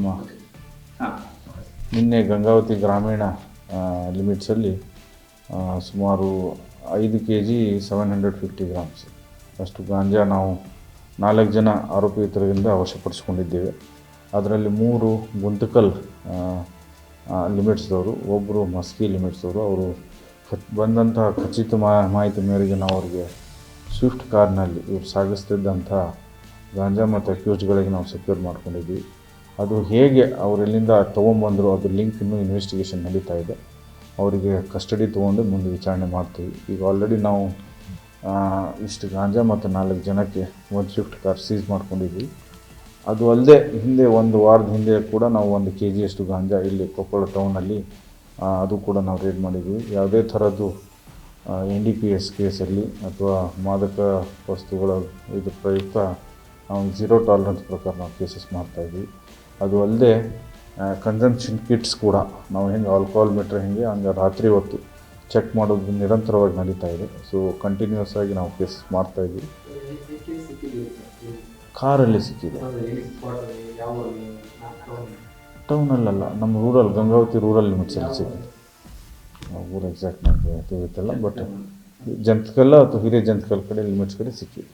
ಹಾಂ ನಿನ್ನೆ ಗಂಗಾವತಿ ಗ್ರಾಮೀಣ ಲಿಮಿಟ್ಸಲ್ಲಿ ಸುಮಾರು 5 kg 750 ಗ್ರಾಮ್ಸ್ ಅಷ್ಟು ಗಾಂಜಾ ನಾವು 4 ಜನ ಆರೋಪಿತರಿಂದ ವಶಪಡಿಸಿಕೊಂಡಿದ್ದೇವೆ. ಅದರಲ್ಲಿ 3 ಗುಂತಕಲ್ ಲಿಮಿಟ್ಸ್ದವರು, ಒಬ್ಬರು ಮಸ್ಕಿ ಲಿಮಿಟ್ಸ್ದವರು. ಅವರು ಬಂದಂತಹ ಖಚಿತ ಮಾಹಿತಿ ಮೇರೆಗೆ ನಾವು ಅವ್ರಿಗೆ ಸ್ವಿಫ್ಟ್ ಕಾರ್ನಲ್ಲಿ ಇವ್ರು ಸಾಗಿಸ್ತಿದ್ದಂಥ ಗಾಂಜಾ ಮತ್ತು ಅಕ್ಯೂಸ್ಡ್ಗಳಿಗೆ ನಾವು ಸೆಕ್ಯೂರ್ ಮಾಡ್ಕೊಂಡಿದ್ವಿ. ಅದು ಹೇಗೆ ಅವರೆಲ್ಲಿಂದ ತೊಗೊಂಬಂದರು ಅದು ಲಿಂಕ್ ಇನ್ನೂ ಇನ್ವೆಸ್ಟಿಗೇಷನ್ ನಡೀತಾ ಇದೆ. ಅವರಿಗೆ ಕಸ್ಟಡಿ ತೊಗೊಂಡು ಮುಂದೆ ವಿಚಾರಣೆ ಮಾಡ್ತೀವಿ. ಈಗ ಆಲ್ರೆಡಿ ನಾವು ಇಷ್ಟು ಗಾಂಜಾ ಮತ್ತು 4 ಜನಕ್ಕೆ ಒಂದು ಸ್ವಿಫ್ಟ್ ಕಾರ್ ಸೀಸ್ ಮಾಡ್ಕೊಂಡಿದ್ವಿ. ಅದು ಅಲ್ಲದೆ ಹಿಂದೆ 1 ವಾರದ ಹಿಂದೆ ಕೂಡ ನಾವು 1 kg ಅಷ್ಟು ಗಾಂಜಾ ಇಲ್ಲಿ ಕೊಪ್ಪಳ ಟೌನಲ್ಲಿ ಅದು ಕೂಡ ನಾವು ರೇಡ್ ಮಾಡಿದ್ವಿ. ಯಾವುದೇ ಥರದ್ದು NDPS ಕೇಸಲ್ಲಿ ಅಥವಾ ಮಾದಕ ವಸ್ತುಗಳ ಇದು ಪ್ರಯುಕ್ತ ನಾವು 0 ಟಾಲರೆನ್ಸ್ ಪ್ರಕಾರ ನಾವು ಕೇಸಸ್ ಮಾಡ್ತಾಯಿದ್ವಿ. ಅದು ಅಲ್ಲದೆ ಕನ್ಸಂಪ್ಷನ್ ಕಿಟ್ಸ್ ಕೂಡ ನಾವು ಹೆಂಗೆ ಆಲ್ಕೋಹಾಲ್ ಮೀಟ್ರ್ ಹಂಗೆ ರಾತ್ರಿ ಹೊತ್ತು ಚೆಕ್ ಮಾಡೋದು ನಿರಂತರವಾಗಿ ನಡೀತಾ ಇದೆ. ಸೊ ಕಂಟಿನ್ಯೂಸ್ ಆಗಿ ನಾವು ಕೇಸಸ್ ಮಾಡ್ತಾಯಿದ್ವಿ. ಕಾರಲ್ಲಿ ಸಿಕ್ಕಿದೆ, ಟೌನಲ್ಲ, ನಮ್ಮ ರೂರಲ್ ಗಂಗಾವತಿ ರೂರಲ್ ಲಿಮಿಟ್ಸಲ್ಲಿ ಸಿಕ್ಕಿದೆ. ಊರು ಎಕ್ಸಾಕ್ಟ್ ನನಗೆ ಗೊತ್ತಿಲ್ಲ, ಬಟ್ ಜಂತಕಲ್ಲ ಅಥವಾ ಹಿರಿಯ ಜಂತಕಲ್ ಕಡೆ ಲಿಮಿಟ್ಸ್ ಕಡೆ ಸಿಕ್ಕಿದೆ.